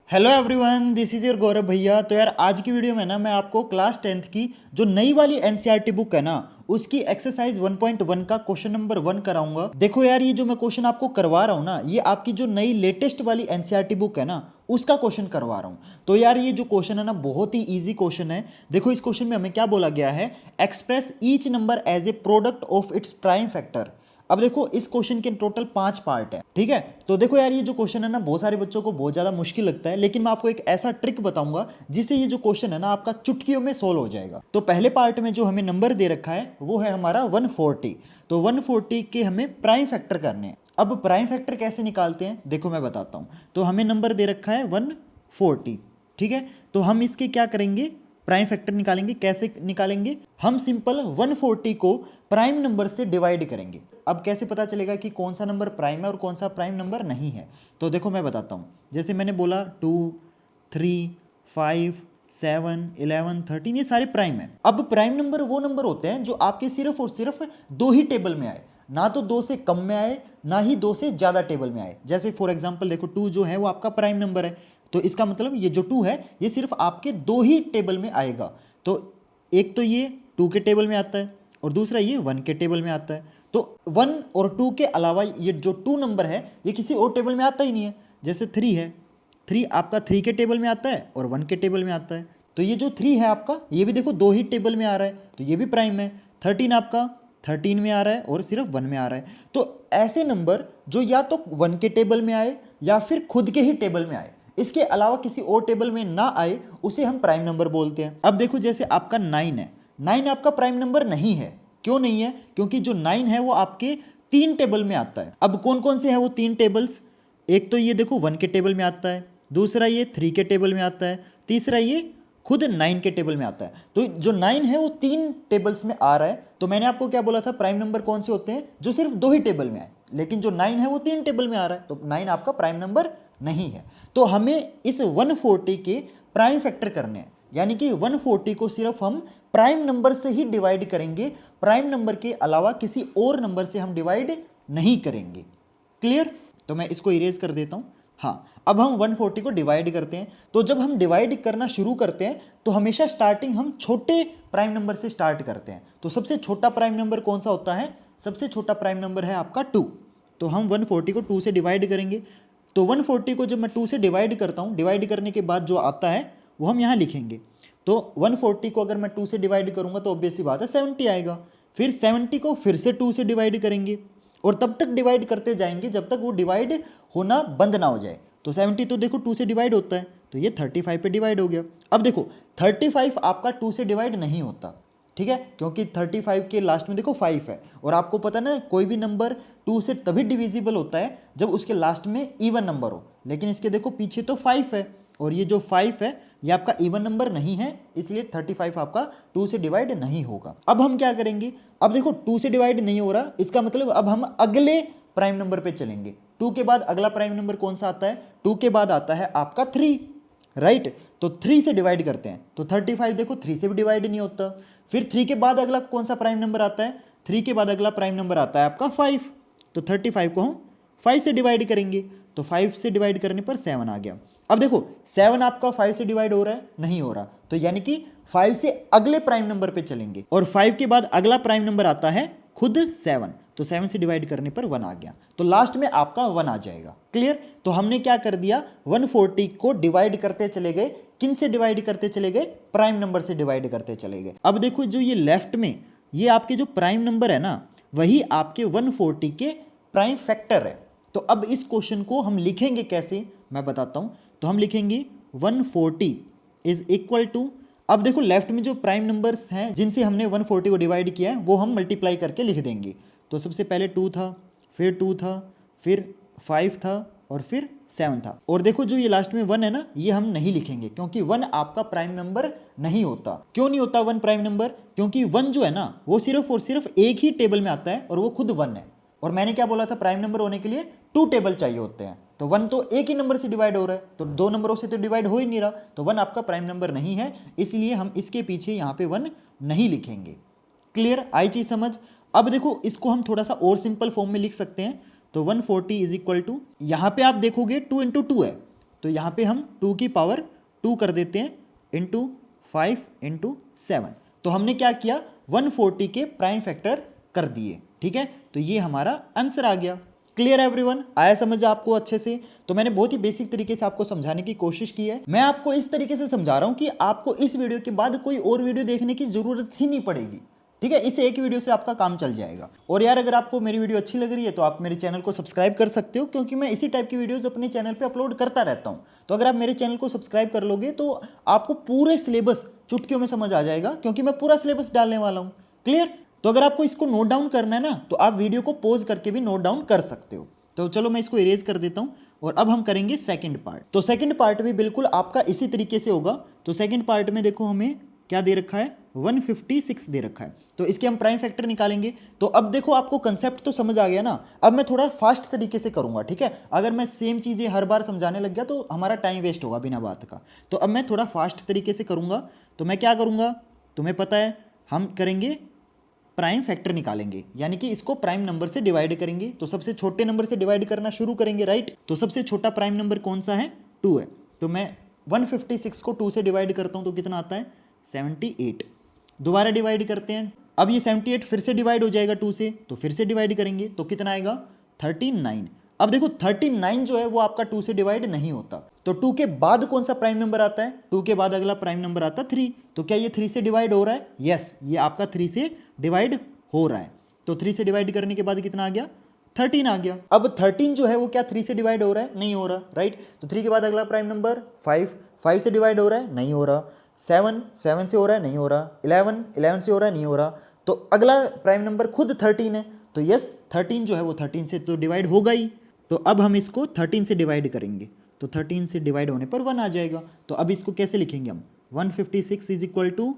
Hello everyone, this is your Gaurav भैया। तो यार आज की वीडियो में ना मैं आपको क्लास 10th की जो नई वाली एनसीईआरटी बुक है ना उसकी एक्सरसाइज 1.1 का क्वेश्चन नंबर 1 कराऊंगा। देखो यार, ये जो मैं क्वेश्चन आपको करवा रहा हूँ ना, ये आपकी जो नई लेटेस्ट वाली एनसीईआरटी बुक है ना उसका क्वेश्चन करवा रहा हूँ। तो यार ये जो क्वेश्चन है ना बहुत ही ईजी क्वेश्चन है। देखो इस क्वेश्चन में हमें क्या बोला गया है, express each number as a product of its prime factor. अब देखो इस क्वेश्चन के टोटल 5 पार्ट है, ठीक है। तो देखो यार ये जो क्वेश्चन है ना बहुत सारे बच्चों को बहुत ज्यादा मुश्किल लगता है, लेकिन मैं आपको एक ऐसा ट्रिक बताऊंगा जिससे ये जो क्वेश्चन है ना आपका चुटकियों में सोल्व हो जाएगा। तो पहले पार्ट में जो हमें नंबर दे रखा है वो है हमारा 140। तो 140 के हमें प्राइम फैक्टर करने हैं। अब प्राइम फैक्टर कैसे निकालते हैं देखो मैं बताता हूँ। तो हमें नंबर दे रखा है 140, ठीक है। तो हम इसके क्या करेंगे, प्राइम फैक्टर निकालेंगे। कैसे निकालेंगे, हम सिंपल 140 को प्राइम नंबर से डिवाइड करेंगे। अब कैसे पता चलेगा कि कौन सा नंबर प्राइम है और कौन सा प्राइम नंबर नहीं है, तो देखो मैं बताता हूँ। जैसे मैंने बोला 2, 3, 5, 7, 11, 13 ये सारे प्राइम है। अब प्राइम नंबर वो नंबर होते हैं जो आपके सिर्फ और सिर्फ दो ही टेबल में आए, ना तो 2 से कम में आए ना ही 2 से ज़्यादा टेबल में आए। जैसे फॉर एग्जाम्पल देखो 2 जो है वो आपका प्राइम नंबर है, तो इसका मतलब ये जो 2 है ये सिर्फ आपके 2 ही टेबल में आएगा। तो एक तो ये 2 के टेबल में आता है और दूसरा ये 1 के टेबल में आता है। तो 1 और 2 के अलावा ये जो 2 नंबर है ये किसी और टेबल में आता ही नहीं है। जैसे 3 है, 3 आपका 3 के टेबल में आता है और 1 के टेबल में आता है। तो ये जो 3 है आपका ये भी देखो 2 ही टेबल में आ रहा है, तो ये भी प्राइम है। 13 आपका 13 में आ रहा है और सिर्फ 1 में आ रहा है। तो ऐसे नंबर जो या तो 1 के टेबल में आए या फिर खुद के ही टेबल में आए, इसके अलावा किसी और टेबल में ना आए, उसे हम प्राइम नंबर बोलते हैं। अब देखो जैसे आपका 9 है, 9 आपका प्राइम नंबर नहीं है। क्यों नहीं है, क्योंकि जो 9 है वो आपके 3 टेबल में आता है। अब कौन कौन से हैं वो 3 टेबल्स, एक तो ये देखो 1 के टेबल में आता है, दूसरा ये 3 के टेबल में आता है, तीसरा ये खुद 9 के टेबल में आता है। तो जो 9 है वो 3 टेबल्स में आ रहा है। तो मैंने आपको क्या बोला था, प्राइम नंबर कौन से होते हैं जो सिर्फ 2 ही टेबल में आए, लेकिन जो 9 है वो 3 टेबल में आ रहा है, तो 9 आपका प्राइम नंबर नहीं है। तो हमें इस 140 के प्राइम फैक्टर करने हैं, यानी कि 140 को सिर्फ हम प्राइम नंबर से ही डिवाइड करेंगे, प्राइम नंबर के अलावा किसी और नंबर से हम डिवाइड नहीं करेंगे। क्लियर। तो मैं इसको इरेज कर देता हूं। हाँ, अब हम 140 को डिवाइड करते हैं। तो जब हम डिवाइड करना शुरू करते हैं तो हमेशा स्टार्टिंग हम छोटे प्राइम नंबर से स्टार्ट करते हैं। तो सबसे छोटा प्राइम नंबर कौन सा होता है, सबसे छोटा प्राइम नंबर है आपका 2। तो हम 140 को 2 से डिवाइड करेंगे। तो 140 को जब मैं 2 से डिवाइड करता हूँ, डिवाइड करने के बाद जो आता है वो हम यहाँ लिखेंगे। तो 140 को अगर मैं 2 से डिवाइड करूँगा तो ऑब्वियस सी बात है 70 आएगा। फिर 70 को फिर से 2 से डिवाइड करेंगे और तब तक डिवाइड करते जाएंगे जब तक वो डिवाइड होना बंद ना हो जाए। तो 70 तो देखो 2 से डिवाइड होता है, तो ये 35 पे डिवाइड हो गया। अब देखो 35 आपका 2 से डिवाइड नहीं होता, ठीक है, क्योंकि 35 के लास्ट में देखो 5 है। और आपको पता ना कोई भी नंबर 2 से तभी डिविजिबल होता है जब उसके लास्ट में इवन नंबर हो, लेकिन इसके देखो पीछे तो 5 है और ये जो 5 है ये आपका इवन नंबर नहीं है, इसलिए 35 आपका 2 से डिवाइड नहीं होगा। अब हम क्या करेंगे, अब देखो 2 से डिवाइड नहीं हो रहा, इसका मतलब अब हम अगले प्राइम नंबर पे चलेंगे। 2 के बाद अगला प्राइम नंबर कौन सा आता है, 2 के बाद आता है आपका 3, राइट। तो 3 से डिवाइड करते हैं तो 35 देखो 3 से भी डिवाइड नहीं होता। फिर 3 के बाद अगला कौन सा प्राइम नंबर आता है, 3 के बाद अगला प्राइम नंबर आता है आपका 5। तो 35 को हम 5 से डिवाइड करेंगे, तो 5 से डिवाइड करने पर 7 आ गया। अब देखो 7 आपका 5 से डिवाइड हो रहा है, नहीं हो रहा, तो यानी कि 5 से अगले प्राइम नंबर पे चलेंगे और 5 के बाद अगला प्राइम नंबर आता है खुद 7। तो 7 से डिवाइड करने पर 1 आ गया, तो लास्ट में आपका 1 आ जाएगा। क्लियर। तो हमने क्या कर दिया, 140 को डिवाइड करते चले गए। किन से डिवाइड करते चले गए, प्राइम नंबर से डिवाइड करते चले गए। अब देखो जो ये लेफ्ट में ये आपके जो प्राइम नंबर है ना वही आपके 140 के प्राइम फैक्टर है। तो अब इस क्वेश्चन को हम लिखेंगे कैसे मैं बताता हूं। तो हम लिखेंगे 140 इज इक्वल टू, अब देखो लेफ्ट में जो प्राइम नंबर्स हैं जिनसे हमने 140 को डिवाइड किया है वो हम मल्टीप्लाई करके लिख देंगे। तो सबसे पहले 2 था, फिर 2 था, फिर 5 था और फिर 7 था। और देखो जो ये लास्ट में 1 है ना ये हम नहीं लिखेंगे, क्योंकि 1 आपका प्राइम नंबर नहीं होता। क्यों नहीं होता 1 प्राइम नंबर, क्योंकि 1 जो है ना वो सिर्फ और सिर्फ एक ही टेबल में आता है और वो खुद 1 है। और मैंने क्या बोला था, प्राइम नंबर होने के लिए 2 टेबल चाहिए होते हैं। तो 1 तो एक ही नंबर से डिवाइड हो रहा है, तो 2 नंबरों से तो डिवाइड हो ही नहीं रहा, तो 1 आपका प्राइम नंबर नहीं है, इसलिए हम इसके पीछे यहाँ पे 1 नहीं लिखेंगे। क्लियर, आई चीज समझ। अब देखो इसको हम थोड़ा सा और सिंपल फॉर्म में लिख सकते हैं। तो 140 इज इक्वल टू, यहाँ पे आप देखोगे 2 इंटू 2 है, तो यहाँ पे हम 2 की पावर 2 कर देते हैं इंटू 5 इंटू 7। तो हमने क्या किया, 140 के प्राइम फैक्टर कर दिए। ठीक है, तो ये हमारा आंसर आ गया। क्लियर एवरीवन, आया समझ आपको अच्छे से? तो मैंने बहुत ही बेसिक तरीके से आपको समझाने की कोशिश की है। मैं आपको इस तरीके से समझा रहा हूं कि आपको इस वीडियो के बाद कोई और वीडियो देखने की जरूरत ही नहीं पड़ेगी। ठीक है, इस एक वीडियो से आपका काम चल जाएगा। और यार अगर आपको मेरी वीडियो अच्छी लग रही है तो आप मेरे चैनल को सब्सक्राइब कर सकते हो, क्योंकि मैं इसी टाइप की वीडियोस अपने चैनल पे अपलोड करता रहता हूँ। तो अगर आप मेरे चैनल को सब्सक्राइब कर लोगे तो आपको पूरे सिलेबस चुटकियों में समझ आ जाएगा, क्योंकि मैं पूरा सिलेबस डालने वाला हूँ। क्लियर? तो अगर आपको इसको नोट डाउन करना है ना, तो आप वीडियो को पॉज करके भी नोट डाउन कर सकते हो। तो चलो मैं इसको इरेज कर देता हूँ और अब हम करेंगे सेकंड पार्ट। तो सेकंड पार्ट भी बिल्कुल आपका इसी तरीके से होगा। तो सेकंड पार्ट में देखो हमें क्या दे रखा है, 156 दे रखा है। तो इसके हम प्राइम फैक्टर निकालेंगे। तो अब देखो आपको कंसेप्ट तो समझ आ गया ना। अब मैं थोड़ा फास्ट तरीके से करूंगा। ठीक है, अगर मैं सेम चीज़ें हर बार समझाने लग गया तो हमारा टाइम वेस्ट होगा बिना बात का। तो अब मैं थोड़ा फास्ट तरीके से करूंगा। तो मैं क्या करूंगा, तुम्हें पता है, हम करेंगे प्राइम फैक्टर निकालेंगे, यानी कि इसको प्राइम नंबर से डिवाइड करेंगे। तो सबसे छोटे नंबर से डिवाइड करना शुरू करेंगे, राइट? तो सबसे छोटा प्राइम नंबर कौन सा है, 2 है। तो मैं 156 को 2 से डिवाइड करता हूं तो कितना आता है, 78। दोबारा डिवाइड करते हैं। अब ये 78 फिर से डिवाइड हो जाएगा 2 से, तो फिर से डिवाइड करेंगे तो कितना आएगा, 39। अब देखो 39 जो है वो आपका 2 से डिवाइड नहीं होता। तो 2 के बाद कौन सा प्राइम नंबर आता है, 2 के बाद अगला प्राइम नंबर आता है 3। तो क्या ये 3 से डिवाइड हो रहा है? यस, ये आपका 3 से डिवाइड हो रहा है। तो 3 से डिवाइड करने के बाद कितना आ गया, 13 आ गया। अब 13 जो है वो क्या 3 से डिवाइड हो रहा है? नहीं हो रहा, राइट? तो 3 के बाद अगला प्राइम नंबर 5 से डिवाइड हो रहा है? नहीं हो रहा। 7 से हो रहा है? नहीं हो रहा। 11 से हो रहा है? नहीं हो रहा। तो अगला प्राइम नंबर खुद 13 है। तो यस, 13 जो है वो 13 से तो डिवाइड होगा ही। तो अब हम इसको 13 से डिवाइड करेंगे। तो 13 से डिवाइड होने पर 1 आ जाएगा। तो अब इसको कैसे लिखेंगे हम, 156 is equal to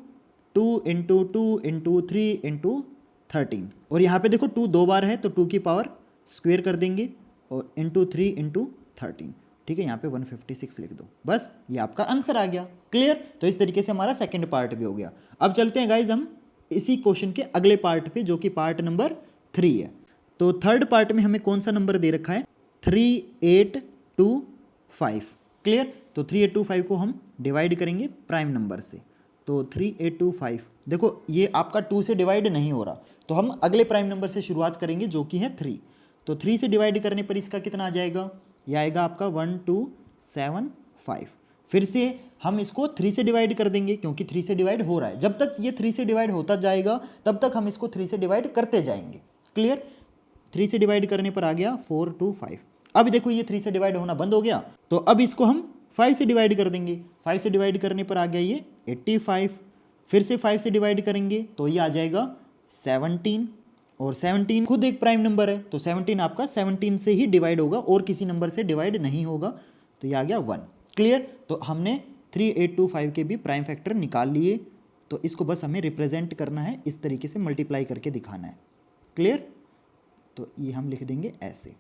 2 into 2 into 3 into 13। और यहाँ पे देखो 2 2 बार है तो 2 की पावर स्क्वेयर कर देंगे और इंटू 3 इंटू 13। ठीक है, यहाँ पे 156 लिख दो, बस ये आपका आंसर आ गया। क्लियर? तो इस तरीके से हमारा सेकंड पार्ट भी हो गया। अब चलते हैं गाइज हम इसी क्वेश्चन के अगले पार्ट पे, जो कि पार्ट नंबर 3 है। तो थर्ड पार्ट में हमें कौन सा नंबर दे रखा है, 3825। क्लियर? तो 3825 को हम डिवाइड करेंगे प्राइम नंबर से। तो 3825 देखो ये आपका 2 से डिवाइड नहीं हो रहा, तो हम अगले प्राइम नंबर से शुरुआत करेंगे जो कि है 3। तो 3 से डिवाइड करने पर इसका कितना आ जाएगा, यह आएगा आपका 1275। फिर से हम इसको 3 से डिवाइड कर देंगे, क्योंकि 3 से डिवाइड हो रहा है। जब तक ये 3 से डिवाइड होता जाएगा तब तक हम इसको 3 से डिवाइड करते जाएंगे। क्लियर? 3 से डिवाइड करने पर आ गया 425। अब देखो ये 3 से डिवाइड होना बंद हो गया, तो अब इसको हम 5 से डिवाइड कर देंगे। 5 से डिवाइड करने पर आ गया ये 85। फिर से 5 से डिवाइड करेंगे तो ये आ जाएगा 17। और 17 खुद एक प्राइम नंबर है, तो 17 आपका 17 से ही डिवाइड होगा और किसी नंबर से डिवाइड नहीं होगा। तो ये आ गया 1। क्लियर? तो हमने 3825 के भी प्राइम फैक्टर निकाल लिए। तो इसको बस हमें रिप्रेजेंट करना है, इस तरीके से मल्टीप्लाई करके दिखाना है। क्लियर? तो ये हम लिख देंगे ऐसे,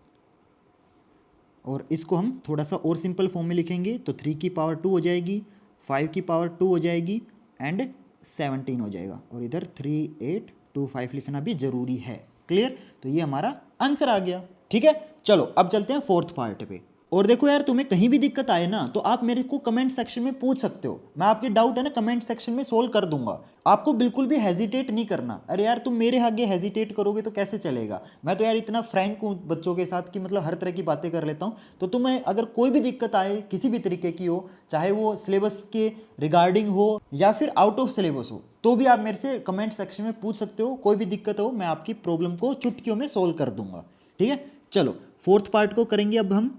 और इसको हम थोड़ा सा और सिंपल फॉर्म में लिखेंगे। तो 3 की पावर 2 हो जाएगी, 5 की पावर 2 हो जाएगी एंड 17 हो जाएगा। और इधर 3825 लिखना भी जरूरी है। क्लियर? तो ये हमारा आंसर आ गया। ठीक है, चलो अब चलते हैं फोर्थ पार्ट पे। और देखो यार, तुम्हें कहीं भी दिक्कत आए ना तो आप मेरे को कमेंट सेक्शन में पूछ सकते हो। मैं आपके डाउट है ना कमेंट सेक्शन में सोल्व कर दूंगा। आपको बिल्कुल भी हेजिटेट नहीं करना। अरे यार तुम मेरे आगे हेजिटेट करोगे तो कैसे चलेगा। मैं तो यार इतना फ्रैंक हूँ बच्चों के साथ कि मतलब हर तरह की बातें कर लेता हूँ। तो तुम्हें अगर कोई भी दिक्कत आए किसी भी तरीके की हो, चाहे वो सिलेबस के रिगार्डिंग हो या फिर आउट ऑफ सिलेबस हो, तो भी आप मेरे से कमेंट सेक्शन में पूछ सकते हो। कोई भी दिक्कत हो मैं आपकी प्रॉब्लम को चुटकियों में सोल्व कर दूंगा। ठीक है, चलो फोर्थ पार्ट को करेंगे अब हम।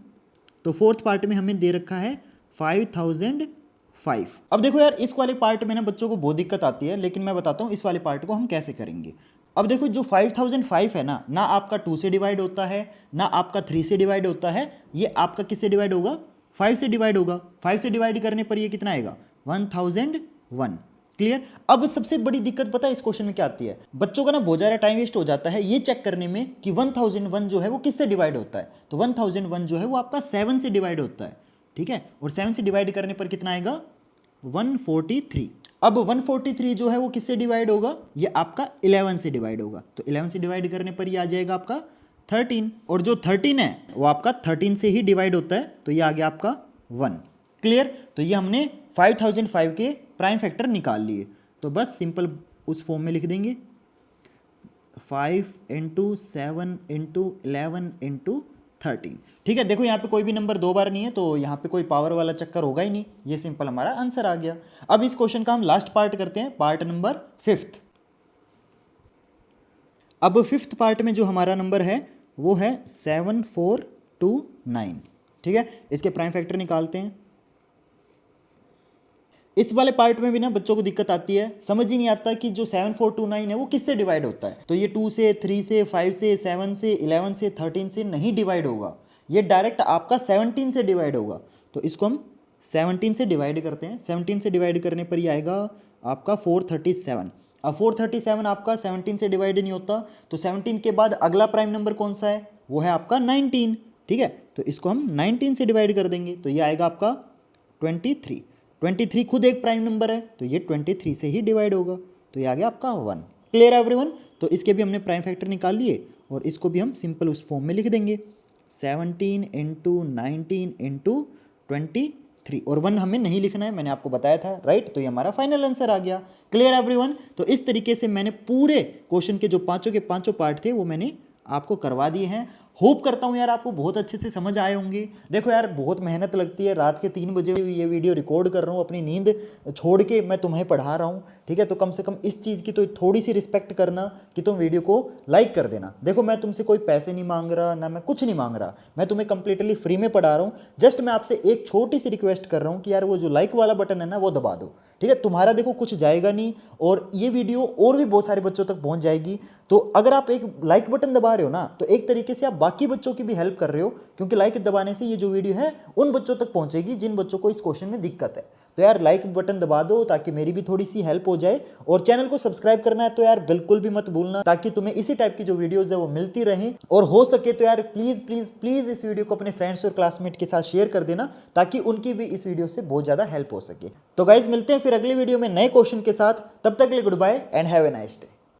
तो फोर्थ पार्ट में हमें दे रखा है 5005। अब देखो यार, इस वाले पार्ट में ना बच्चों को बहुत दिक्कत आती है, लेकिन मैं बताता हूँ इस वाले पार्ट को हम कैसे करेंगे। अब देखो जो 5005 है ना आपका 2 से डिवाइड होता है, ना आपका 3 से डिवाइड होता है। ये आपका किससे डिवाइड होगा, 5 से डिवाइड होगा। 5 से डिवाइड करने पर ये कितना आएगा, 1001। क्लियर? अब सबसे बड़ी दिक्कत पता है इस क्वेश्चन में क्या आती है, बच्चों का ना बहुत ज़्यादा टाइम वेस्ट हो जाता है ये चेक करने में कि 1001 जो है वो किससे डिवाइड होता है। तो 1001 जो है वो आपका 7 से डिवाइड होता है। ठीक है, और 7 से डिवाइड करने पर कितना आएगा, 143। अब 143 जो है वो किससे डिवाइड होगा, ये आपका 11 से डिवाइड होगा। तो 11 से डिवाइड करने पर ये आ जाएगा आपका 13। और जो 13 है वो आपका 13 से ही डिवाइड होता है। तो ये आ गया आपका 1। क्लियर? तो ये हमने 5005 के प्राइम फैक्टर निकाल लिए। तो बस सिंपल उस फॉर्म में लिख देंगे 5 × 7 × 11 × 13। ठीक है, देखो यहाँ पे कोई भी नंबर 2 बार नहीं है तो यहाँ पे कोई पावर वाला चक्कर होगा ही नहीं, ये सिंपल हमारा आंसर आ गया। अब इस क्वेश्चन का हम लास्ट पार्ट करते हैं, पार्ट नंबर 5th। अब 5th पार्ट में जो हमारा नंबर है वो है 7429। ठीक है, इसके प्राइम फैक्टर निकालते हैं। इस वाले पार्ट में भी ना बच्चों को दिक्कत आती है, समझ ही नहीं आता कि जो 7429 है वो किससे डिवाइड होता है। तो ये 2 से, 3 से, 5 से, 7 से, 11 से, 13 से नहीं डिवाइड होगा, ये डायरेक्ट आपका 17 से डिवाइड होगा। तो इसको हम 17 से डिवाइड करते हैं। 17 से डिवाइड करने पर ये आएगा आपका 437। अब 437 आपका 17 से डिवाइड नहीं होता, तो 17 के बाद अगला प्राइम नंबर कौन सा है, वो है आपका 19। ठीक है, तो इसको हम 19 से डिवाइड कर देंगे, तो ये आएगा आपका 23। 23 खुद एक प्राइम नंबर है, तो ये 23 से ही डिवाइड होगा, तो ये आ गया आपका 1। Clear everyone? तो इसके भी हमने प्राइम फैक्टर निकाल लिए और इसको भी हम सिंपल उस फॉर्म में लिख देंगे 17 × 19 × 23, और 1 हमें नहीं लिखना है, मैंने आपको बताया था, राइट? तो ये हमारा फाइनल आंसर आ गया। Clear everyone? तो इस तरीके से मैंने पूरे क्वेश्चन के जो पांचों के पांचों पार्ट थे वो मैंने आपको करवा दिए हैं। होप करता हूँ यार आपको बहुत अच्छे से समझ आए होंगे। देखो यार बहुत मेहनत लगती है, रात के 3 बजे ये वीडियो रिकॉर्ड कर रहा हूँ, अपनी नींद छोड़ के मैं तुम्हें पढ़ा रहा हूँ। ठीक है, तो कम से कम इस चीज़ की तो थोड़ी सी रिस्पेक्ट करना कि तुम वीडियो को लाइक कर देना। देखो मैं तुमसे कोई पैसे नहीं मांग रहा, ना मैं कुछ नहीं मांग रहा, मैं तुम्हें कंप्लीटली फ्री में पढ़ा रहा हूँ। जस्ट मैं आपसे एक छोटी सी रिक्वेस्ट कर रहा हूँ कि यार वो जो लाइक वाला बटन है ना वो दबा दो। ठीक है, तुम्हारा देखो कुछ जाएगा नहीं और ये वीडियो और भी बहुत सारे बच्चों तक पहुंच जाएगी। तो अगर आप एक लाइक बटन दबा रहे हो ना, तो एक तरीके से आप बाकी बच्चों की भी हेल्प कर रहे हो, क्योंकि लाइक दबाने से ये जो वीडियो है उन बच्चों तक पहुंचेगी जिन बच्चों को इस क्वेश्चन में दिक्कत है। तो यार लाइक बटन दबा दो ताकि मेरी भी थोड़ी सी हेल्प हो जाए, और चैनल को सब्सक्राइब करना है तो यार बिल्कुल भी मत भूलना, ताकि तुम्हें इसी टाइप की जो वीडियोस है वो मिलती रहें। और हो सके तो यार प्लीज प्लीज प्लीज इस वीडियो को अपने फ्रेंड्स और क्लासमेट के साथ शेयर कर देना, ताकि उनकी भी इस वीडियो से बहुत ज्यादा हेल्प हो सके। तो गाइज मिलते हैं फिर अगले वीडियो में नए क्वेश्चन के साथ, तब तक के लिए goodbye and have a nice day.